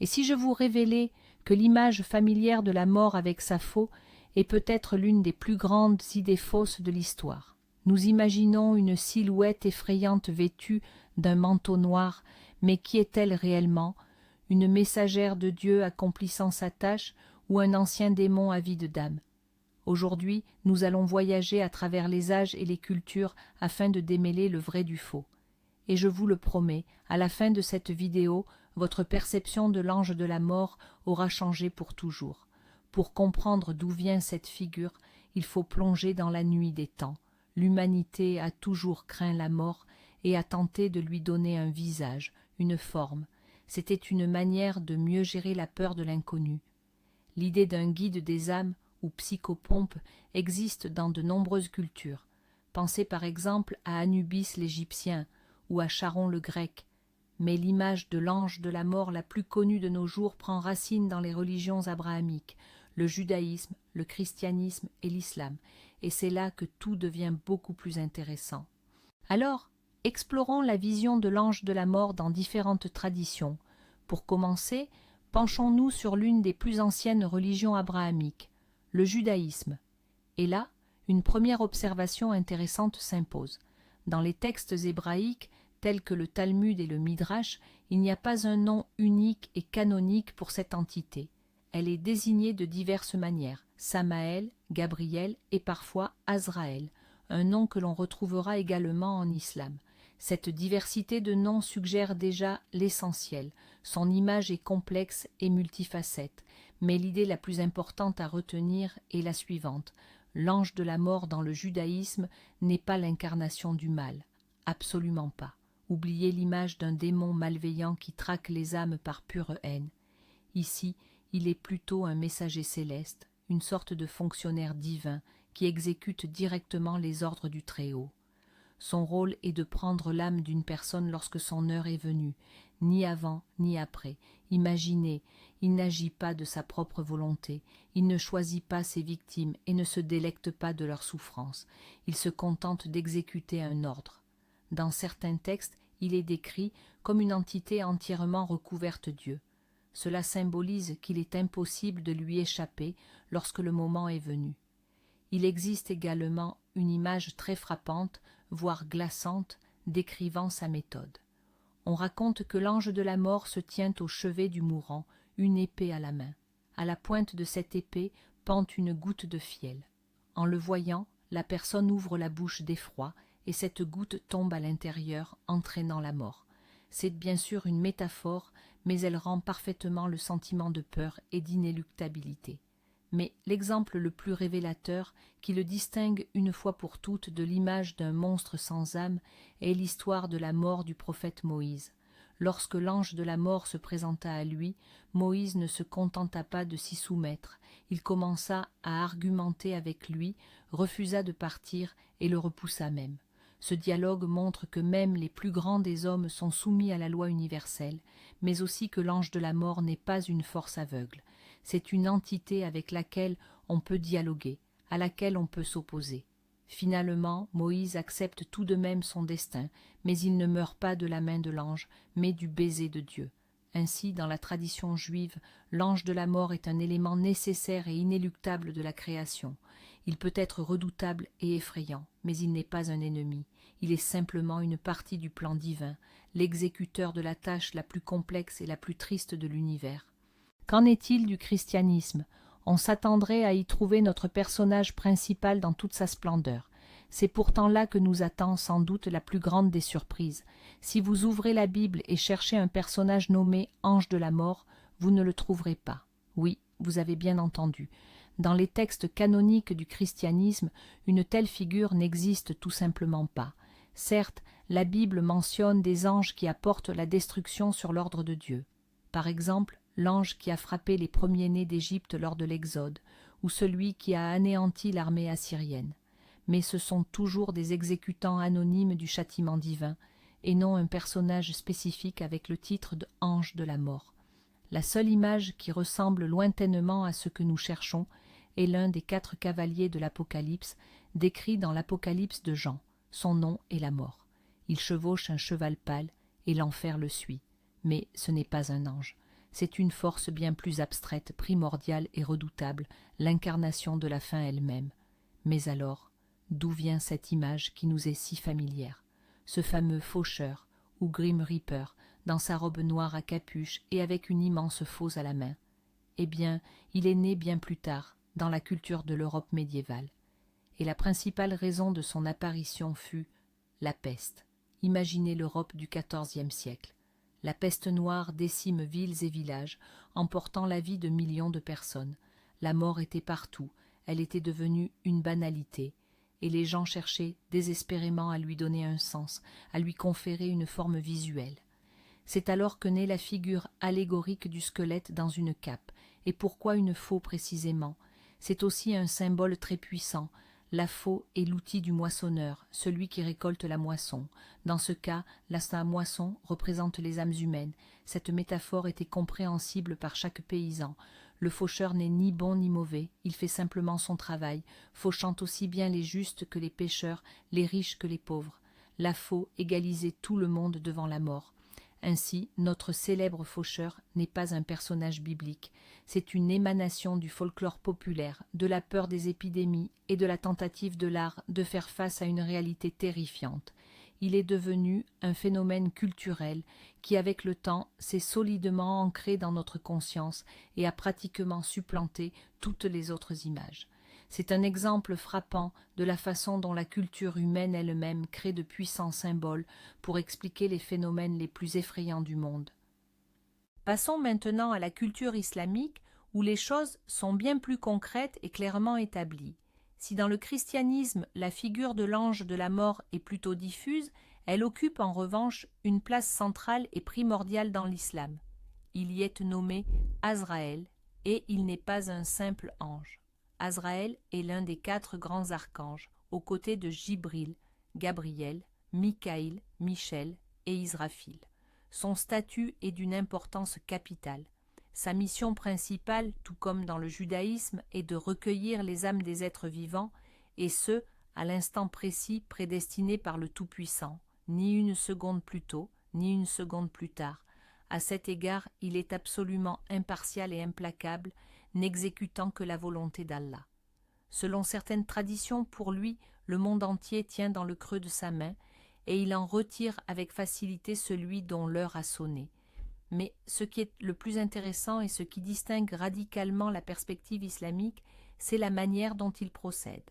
Et si je vous révélais que l'image familière de la mort avec Sappho est peut-être l'une des plus grandes idées fausses de l'histoire. Nous imaginons une silhouette effrayante vêtue d'un manteau noir, mais qui est-elle réellement? Une messagère de Dieu accomplissant sa tâche ou un ancien démon avide d'âme? Aujourd'hui, nous allons voyager à travers les âges et les cultures afin de démêler le vrai du faux. Et je vous le promets, à la fin de cette vidéo, votre perception de l'ange de la mort aura changé pour toujours. Pour comprendre d'où vient cette figure, il faut plonger dans la nuit des temps. L'humanité a toujours craint la mort et a tenté de lui donner un visage, une forme. C'était une manière de mieux gérer la peur de l'inconnu. L'idée d'un guide des âmes ou psychopompe existe dans de nombreuses cultures. Pensez par exemple à Anubis l'Égyptien ou à Charon le Grec. Mais l'image de l'ange de la mort la plus connue de nos jours prend racine dans les religions abrahamiques, le judaïsme, le christianisme et l'islam, et c'est là que tout devient beaucoup plus intéressant. Alors, explorons la vision de l'ange de la mort dans différentes traditions. Pour commencer, penchons-nous sur l'une des plus anciennes religions abrahamiques, le judaïsme. Et là, une première observation intéressante s'impose. Dans les textes hébraïques, tels que le Talmud et le Midrash, il n'y a pas un nom unique et canonique pour cette entité. Elle est désignée de diverses manières, Samaël, Gabriel et parfois Azraël, un nom que l'on retrouvera également en islam. Cette diversité de noms suggère déjà l'essentiel. Son image est complexe et multifacette, mais l'idée la plus importante à retenir est la suivante. L'ange de la mort dans le judaïsme n'est pas l'incarnation du mal. Absolument pas. Oubliez l'image d'un démon malveillant qui traque les âmes par pure haine. Ici, il est plutôt un messager céleste, une sorte de fonctionnaire divin qui exécute directement les ordres du Très-Haut. Son rôle est de prendre l'âme d'une personne lorsque son heure est venue, ni avant ni après. Imaginez, il n'agit pas de sa propre volonté, il ne choisit pas ses victimes et ne se délecte pas de leur souffrance. Il se contente d'exécuter un ordre. Dans certains textes, il est décrit comme une entité entièrement recouverte Dieu. Cela symbolise qu'il est impossible de lui échapper lorsque le moment est venu. Il existe également une image très frappante, voire glaçante, décrivant sa méthode. On raconte que l'ange de la mort se tient au chevet du mourant, une épée à la main. À la pointe de cette épée pend une goutte de fiel. En le voyant, la personne ouvre la bouche d'effroi et cette goutte tombe à l'intérieur, entraînant la mort. C'est bien sûr une métaphore, mais elle rend parfaitement le sentiment de peur et d'inéluctabilité. Mais l'exemple le plus révélateur, qui le distingue une fois pour toutes de l'image d'un monstre sans âme, est l'histoire de la mort du prophète Moïse. Lorsque l'ange de la mort se présenta à lui, Moïse ne se contenta pas de s'y soumettre. Il commença à argumenter avec lui, refusa de partir et le repoussa même. Ce dialogue montre que même les plus grands des hommes sont soumis à la loi universelle, mais aussi que l'ange de la mort n'est pas une force aveugle. C'est une entité avec laquelle on peut dialoguer, à laquelle on peut s'opposer. Finalement, Moïse accepte tout de même son destin, mais il ne meurt pas de la main de l'ange, mais du baiser de Dieu. Ainsi, dans la tradition juive, l'ange de la mort est un élément nécessaire et inéluctable de la création. Il peut être redoutable et effrayant, mais il n'est pas un ennemi. Il est simplement une partie du plan divin, l'exécuteur de la tâche la plus complexe et la plus triste de l'univers. Qu'en est-il du christianisme? On s'attendrait à y trouver notre personnage principal dans toute sa splendeur. C'est pourtant là que nous attend sans doute la plus grande des surprises. Si vous ouvrez la Bible et cherchez un personnage nommé ange de la mort, vous ne le trouverez pas. Oui, vous avez bien entendu. Dans les textes canoniques du christianisme, une telle figure n'existe tout simplement pas. Certes, la Bible mentionne des anges qui apportent la destruction sur l'ordre de Dieu. Par exemple, l'ange qui a frappé les premiers-nés d'Égypte lors de l'Exode, ou celui qui a anéanti l'armée assyrienne. Mais ce sont toujours des exécutants anonymes du châtiment divin, et non un personnage spécifique avec le titre de ange de la mort. La seule image qui ressemble lointainement à ce que nous cherchons est l'un des 4 cavaliers de l'Apocalypse, décrit dans l'Apocalypse de Jean. Son nom est la mort. Il chevauche un cheval pâle, et l'enfer le suit. Mais ce n'est pas un ange. C'est une force bien plus abstraite, primordiale et redoutable, l'incarnation de la fin elle-même. Mais alors, d'où vient cette image qui nous est si familière? Ce fameux faucheur, ou Grim Reaper, dans sa robe noire à capuche et avec une immense fosse à la main. Eh bien, il est né bien plus tard, dans la culture de l'Europe médiévale. Et la principale raison de son apparition fut la peste. Imaginez l'Europe du XIVe siècle. La peste noire décime villes et villages, emportant la vie de millions de personnes. La mort était partout, elle était devenue une banalité, et les gens cherchaient désespérément à lui donner un sens, à lui conférer une forme visuelle. C'est alors que naît la figure allégorique du squelette dans une cape. Et pourquoi une faux précisément? C'est aussi un symbole très puissant. La faux est l'outil du moissonneur, celui qui récolte la moisson. Dans ce cas, la moisson représente les âmes humaines. Cette métaphore était compréhensible par chaque paysan. Le faucheur n'est ni bon ni mauvais, il fait simplement son travail, fauchant aussi bien les justes que les pécheurs, les riches que les pauvres. La faux égalisait tout le monde devant la mort. Ainsi, notre célèbre faucheur n'est pas un personnage biblique, c'est une émanation du folklore populaire, de la peur des épidémies et de la tentative de l'art de faire face à une réalité terrifiante. Il est devenu un phénomène culturel qui, avec le temps, s'est solidement ancré dans notre conscience et a pratiquement supplanté toutes les autres images. C'est un exemple frappant de la façon dont la culture humaine elle-même crée de puissants symboles pour expliquer les phénomènes les plus effrayants du monde. Passons maintenant à la culture islamique, où les choses sont bien plus concrètes et clairement établies. Si dans le christianisme la figure de l'ange de la mort est plutôt diffuse, elle occupe en revanche une place centrale et primordiale dans l'islam. Il y est nommé Azraël, et il n'est pas un simple ange. Azraël est l'un des 4 grands archanges, aux côtés de Jibril, Gabriel, Mikaïl, Michel et Israfil. Son statut est d'une importance capitale. Sa mission principale, tout comme dans le judaïsme, est de recueillir les âmes des êtres vivants, et ce, à l'instant précis prédestiné par le Tout-Puissant, ni une seconde plus tôt, ni une seconde plus tard. À cet égard, il est absolument impartial et implacable, n'exécutant que la volonté d'Allah. Selon certaines traditions, pour lui, le monde entier tient dans le creux de sa main, et il en retire avec facilité celui dont l'heure a sonné. Mais ce qui est le plus intéressant et ce qui distingue radicalement la perspective islamique, c'est la manière dont il procède.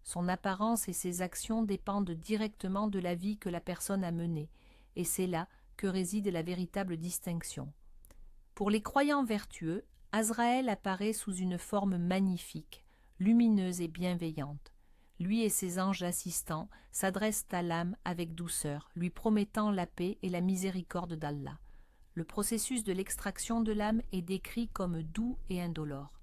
Son apparence et ses actions dépendent directement de la vie que la personne a menée, et c'est là que réside la véritable distinction. Pour les croyants vertueux, Azraël apparaît sous une forme magnifique, lumineuse et bienveillante. Lui et ses anges assistants s'adressent à l'âme avec douceur, lui promettant la paix et la miséricorde d'Allah. Le processus de l'extraction de l'âme est décrit comme doux et indolore.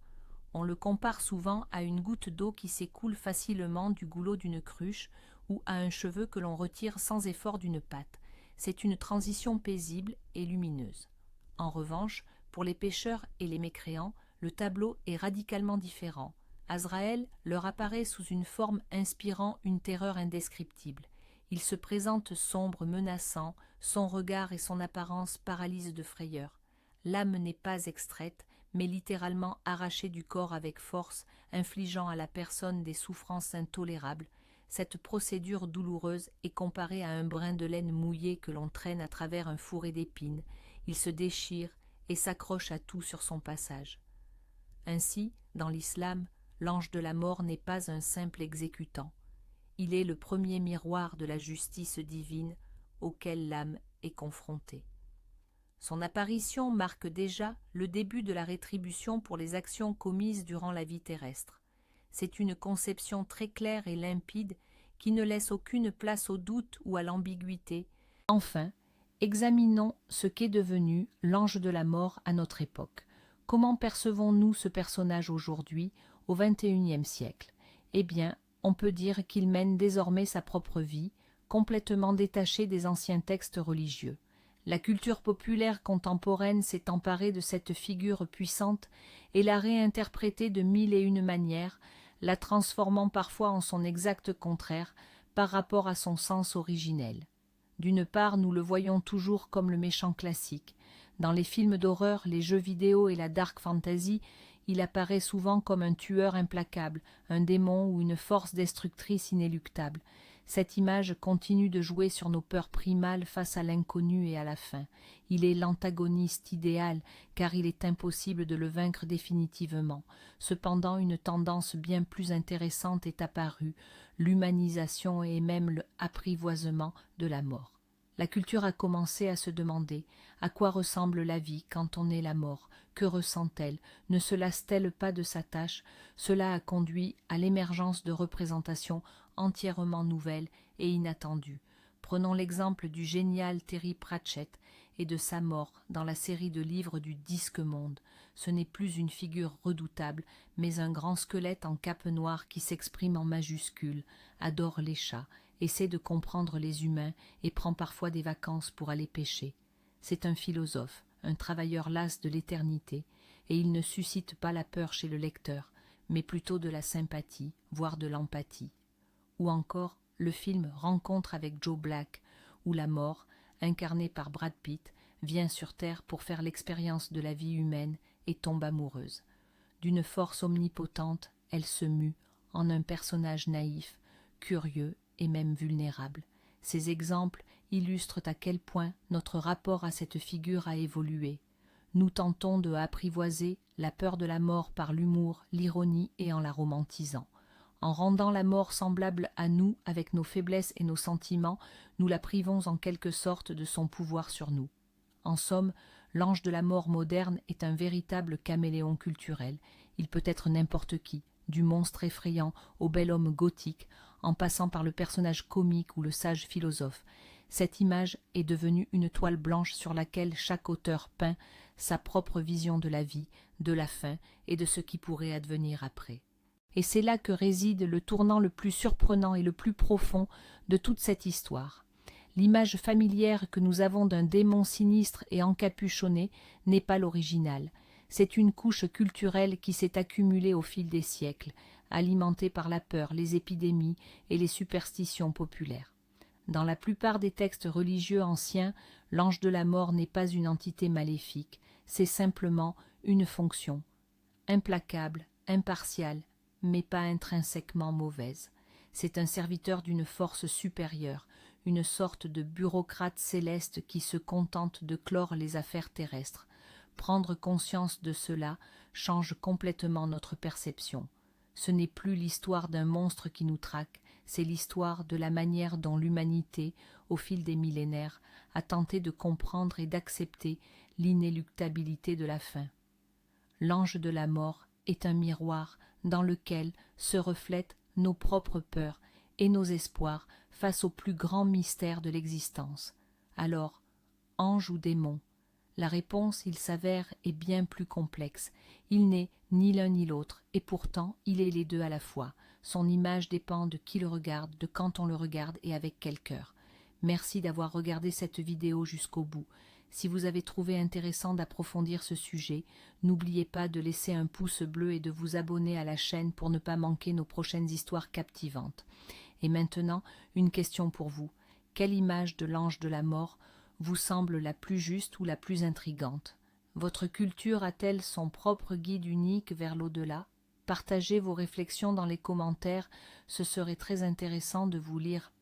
On le compare souvent à une goutte d'eau qui s'écoule facilement du goulot d'une cruche ou à un cheveu que l'on retire sans effort d'une pâte. C'est une transition paisible et lumineuse. En revanche, pour les pécheurs et les mécréants, le tableau est radicalement différent. Azraël leur apparaît sous une forme inspirant une terreur indescriptible. Il se présente sombre, menaçant, son regard et son apparence paralysent de frayeur. L'âme n'est pas extraite, mais littéralement arrachée du corps avec force, infligeant à la personne des souffrances intolérables. Cette procédure douloureuse est comparée à un brin de laine mouillé que l'on traîne à travers un fourré d'épines. Il se déchire et s'accroche à tout sur son passage. Ainsi, dans l'islam, l'ange de la mort n'est pas un simple exécutant. Il est le premier miroir de la justice divine auquel l'âme est confrontée. Son apparition marque déjà le début de la rétribution pour les actions commises durant la vie terrestre. C'est une conception très claire et limpide qui ne laisse aucune place au doute ou à l'ambiguïté. Enfin, examinons ce qu'est devenu l'ange de la mort à notre époque. Comment percevons-nous ce personnage aujourd'hui, au XXIe siècle? Eh bien, on peut dire qu'il mène désormais sa propre vie, complètement détaché des anciens textes religieux. La culture populaire contemporaine s'est emparée de cette figure puissante et l'a réinterprétée de 1001 manières, la transformant parfois en son exact contraire par rapport à son sens originel. D'une part, nous le voyons toujours comme le méchant classique. Dans les films d'horreur, les jeux vidéo et la dark fantasy, il apparaît souvent comme un tueur implacable, un démon ou une force destructrice inéluctable. Cette image continue de jouer sur nos peurs primales face à l'inconnu et à la fin. Il est l'antagoniste idéal, car il est impossible de le vaincre définitivement. Cependant, une tendance bien plus intéressante est apparue, l'humanisation et même l'apprivoisement de la mort. La culture a commencé à se demander à quoi ressemble la vie quand on est la mort, que ressent-elle, ne se lasse-t-elle pas de sa tâche? Cela a conduit à l'émergence de représentations entièrement nouvelles et inattendues. Prenons l'exemple du génial Terry Pratchett et de sa mort dans la série de livres du Disque-Monde. Ce n'est plus une figure redoutable, mais un grand squelette en cape noire qui s'exprime en majuscules, adore les chats, essaie de comprendre les humains et prend parfois des vacances pour aller pêcher. C'est un philosophe, un travailleur las de l'éternité, et il ne suscite pas la peur chez le lecteur, mais plutôt de la sympathie, voire de l'empathie. Ou encore le film Rencontre avec Joe Black, où la mort, incarnée par Brad Pitt, vient sur Terre pour faire l'expérience de la vie humaine et tombe amoureuse. D'une force omnipotente, elle se mue en un personnage naïf, curieux et même vulnérable. Ces exemples illustrent à quel point notre rapport à cette figure a évolué. Nous tentons de apprivoiser la peur de la mort par l'humour, l'ironie et en la romantisant. En rendant la mort semblable à nous avec nos faiblesses et nos sentiments, nous la privons en quelque sorte de son pouvoir sur nous. En somme, l'ange de la mort moderne est un véritable caméléon culturel. Il peut être n'importe qui, du monstre effrayant au bel homme gothique, en passant par le personnage comique ou le sage philosophe. Cette image est devenue une toile blanche sur laquelle chaque auteur peint sa propre vision de la vie, de la fin et de ce qui pourrait advenir après. Et c'est là que réside le tournant le plus surprenant et le plus profond de toute cette histoire. L'image familière que nous avons d'un démon sinistre et encapuchonné n'est pas l'original. C'est une couche culturelle qui s'est accumulée au fil des siècles, alimentée par la peur, les épidémies et les superstitions populaires. Dans la plupart des textes religieux anciens, l'ange de la mort n'est pas une entité maléfique, c'est simplement une fonction, implacable, impartiale, mais pas intrinsèquement mauvaise. C'est un serviteur d'une force supérieure, une sorte de bureaucrate céleste qui se contente de clore les affaires terrestres. Prendre conscience de cela change complètement notre perception. Ce n'est plus l'histoire d'un monstre qui nous traque, c'est l'histoire de la manière dont l'humanité, au fil des millénaires, a tenté de comprendre et d'accepter l'inéluctabilité de la fin. L'ange de la mort est un miroir dans lequel se reflètent nos propres peurs et nos espoirs face au plus grand mystère de l'existence. Alors, ange ou démon? La réponse, il s'avère, est bien plus complexe. Il n'est ni l'un ni l'autre, et pourtant il est les deux à la fois. Son image dépend de qui le regarde, de quand on le regarde et avec quel cœur. Merci d'avoir regardé cette vidéo jusqu'au bout. Si vous avez trouvé intéressant d'approfondir ce sujet, n'oubliez pas de laisser un pouce bleu et de vous abonner à la chaîne pour ne pas manquer nos prochaines histoires captivantes. Et maintenant, une question pour vous. Quelle image de l'ange de la mort vous semble la plus juste ou la plus intrigante? Votre culture a-t-elle son propre guide unique vers l'au-delà? Partagez vos réflexions dans les commentaires, ce serait très intéressant de vous lire